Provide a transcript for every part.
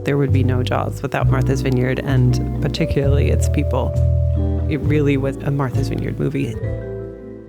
There would be no Jaws without Martha's Vineyard, and particularly its people. It really was a Martha's Vineyard movie.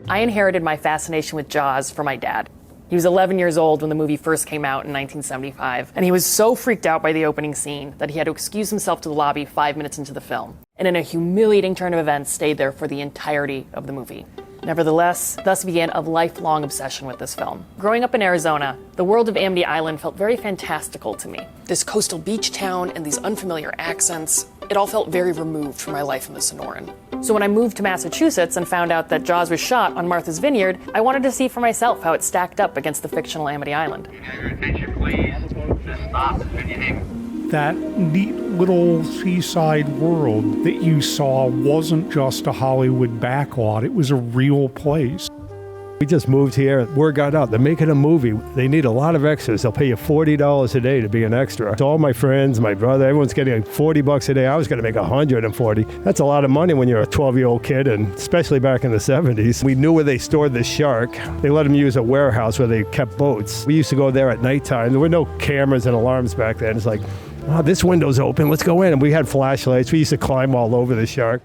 I inherited my fascination with Jaws from my dad. He was 11 years old when the movie first came out in 1975, and he was so freaked out by the opening scene that he had to excuse himself to the lobby 5 minutes into the film, and in a humiliating turn of events stayed there for the entirety of the movie. Nevertheless, thus began a lifelong obsession with this film. Growing up in Arizona, the world of Amity Island felt very fantastical to me. This coastal beach town and these unfamiliar accents, it all felt very removed from my life in the Sonoran. So when I moved to Massachusetts and found out that Jaws was shot on Martha's Vineyard, I wanted to see for myself how it stacked up against the fictional Amity Island. Your attention, please. This stop is Vineyard. That neat little seaside world that you saw wasn't just a Hollywood backlot, it was a real place. We just moved here, word got out, they're making a movie. They need a lot of extras. They'll pay you $40 a day to be an extra. So all my friends, my brother, everyone's getting like $40 a day. I was gonna make $140. That's a lot of money when you're a 12-year-old kid, and especially back in the 70s. We knew where they stored the shark. They let them use a warehouse where they kept boats. We used to go there at nighttime. There were no cameras and alarms back then. It's like, oh, this window's open, let's go in. And we had flashlights. We used to climb all over the shark.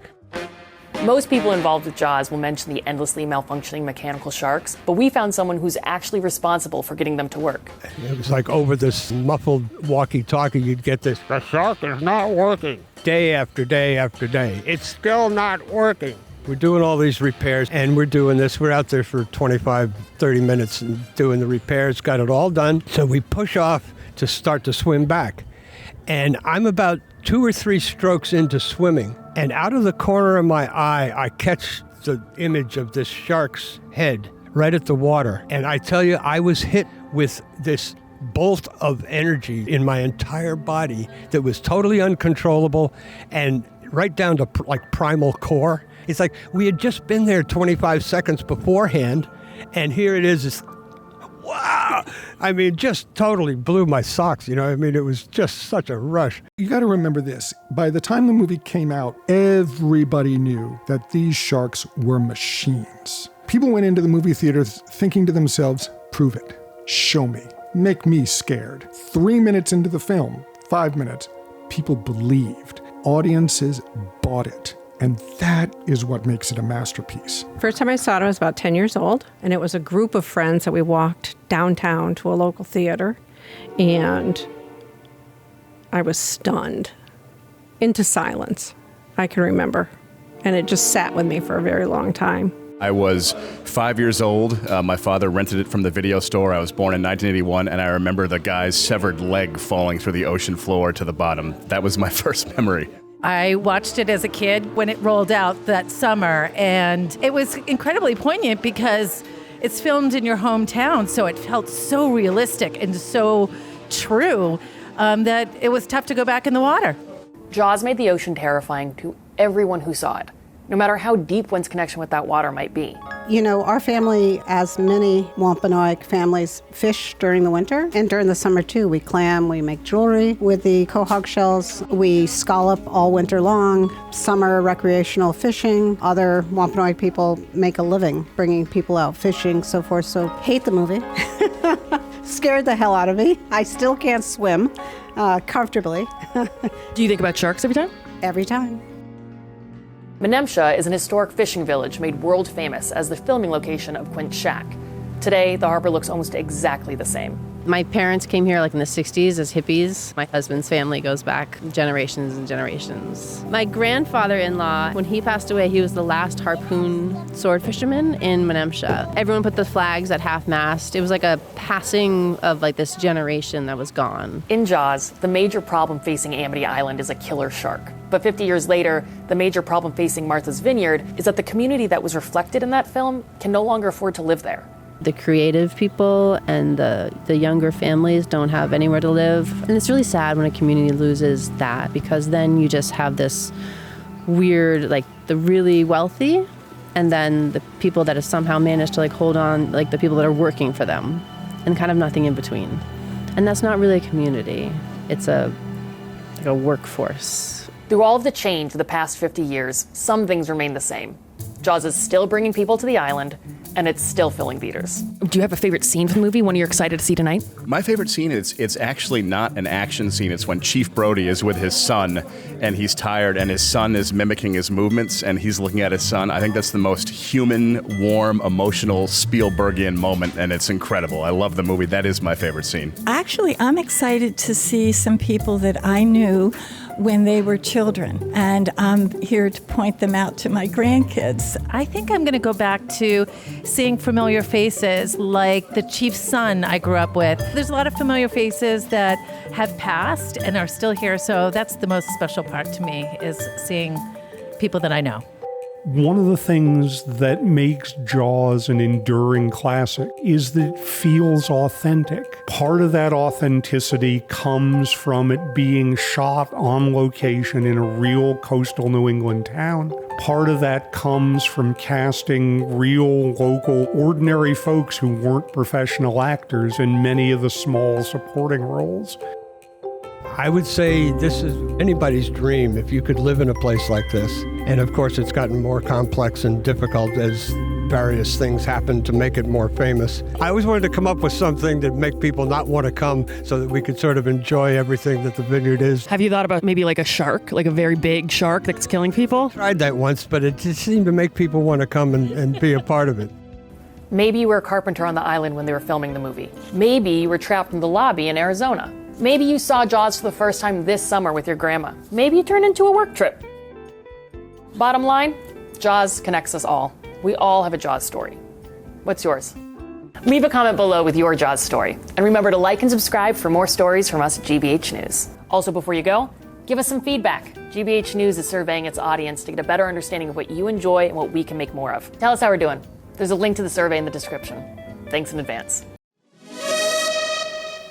Most people involved with Jaws will mention the endlessly malfunctioning mechanical sharks, but we found someone who's actually responsible for getting them to work. It was like over this muffled walkie-talkie, you'd get this, "The shark is not working," day after day after day. It's still not working. We're doing all these repairs, and we're doing this. We're out there for 25, 30 minutes and doing the repairs, got it all done. So we push off to start to swim back. And I'm about 2 or 3 strokes into swimming, and out of the corner of my eye, I catch the image of this shark's head right at the water. And I tell you, I was hit with this bolt of energy in my entire body that was totally uncontrollable and right down to like primal core. It's like we had just been there 25 seconds beforehand, and here it is. Wow! I mean, just totally blew my socks, you know? I mean, it was just such a rush. You got to remember this. By the time the movie came out, everybody knew that these sharks were machines. People went into the movie theaters thinking to themselves, prove it, show me, make me scared. 3 minutes into the film, 5 minutes, people believed. Audiences bought it. And that is what makes it a masterpiece. First time I saw it, I was about 10 years old, and it was a group of friends that we walked downtown to a local theater, and I was stunned into silence, I can remember. And it just sat with me for a very long time. I was 5 years old. My father rented it from the video store. I was born in 1981, and I remember the guy's severed leg falling through the ocean floor to the bottom. That was my first memory. I watched it as a kid when it rolled out that summer, and it was incredibly poignant because it's filmed in your hometown, so it felt so realistic and so true that it was tough to go back in the water. Jaws made the ocean terrifying to everyone who saw it, no matter how deep one's connection with that water might be. You know, our family, as many Wampanoag families, fish during the winter and during the summer too. We clam, we make jewelry with the quahog shells. We scallop all winter long. Summer recreational fishing. Other Wampanoag people make a living bringing people out fishing, so forth. So hate the movie. Scared the hell out of me. I still can't swim comfortably. Do you think about sharks every time? Every time. Menemsha is an historic fishing village made world famous as the filming location of Quint's Shack. Today, the harbor looks almost exactly the same. My parents came here like in the 60s as hippies. My husband's family goes back generations and generations. My grandfather-in-law, when he passed away, he was the last harpoon sword fisherman in Menemsha. Everyone put the flags at half-mast. It was like a passing of like this generation that was gone. In Jaws, the major problem facing Amity Island is a killer shark. But 50 years later, the major problem facing Martha's Vineyard is that the community that was reflected in that film can no longer afford to live there. The creative people and the younger families don't have anywhere to live. And it's really sad when a community loses that, because then you just have this weird, like the really wealthy, and then the people that have somehow managed to like hold on, like the people that are working for them, and kind of nothing in between. And that's not really a community. It's like a workforce. Through all of the change of the past 50 years, some things remain the same. Jaws is still bringing people to the island, and it's still filling theaters. Do you have a favorite scene from the movie, one you're excited to see tonight? My favorite scene is it's actually not an action scene. It's when Chief Brody is with his son and he's tired and his son is mimicking his movements and he's looking at his son. I think that's the most human, warm, emotional Spielbergian moment, and it's incredible. I love the movie. That is my favorite scene. Actually, I'm excited to see some people that I knew when they were children, and I'm here to point them out to my grandkids. I think I'm going to go back to seeing familiar faces like the chief's son I grew up with. There's a lot of familiar faces that have passed and are still here, so that's the most special part to me, is seeing people that I know. One of the things that makes Jaws an enduring classic is that it feels authentic. Part of that authenticity comes from it being shot on location in a real coastal New England town. Part of that comes from casting real, local, ordinary folks who weren't professional actors in many of the small supporting roles. I would say this is anybody's dream if you could live in a place like this. And of course, it's gotten more complex and difficult as various things happen to make it more famous. I always wanted to come up with something to make people not want to come so that we could sort of enjoy everything that the Vineyard is. Have you thought about maybe like a shark, like a very big shark that's killing people? I tried that once, but it just seemed to make people want to come and be a part of it. Maybe you were a carpenter on the island when they were filming the movie. Maybe you were trapped in the lobby in Arizona. Maybe you saw Jaws for the first time this summer with your grandma. Maybe you turned into a work trip. Bottom line, Jaws connects us all. We all have a Jaws story. What's yours? Leave a comment below with your Jaws story. And remember to like and subscribe for more stories from us at GBH News. Also, before you go, give us some feedback. GBH News is surveying its audience to get a better understanding of what you enjoy and what we can make more of. Tell us how we're doing. There's a link to the survey in the description. Thanks in advance.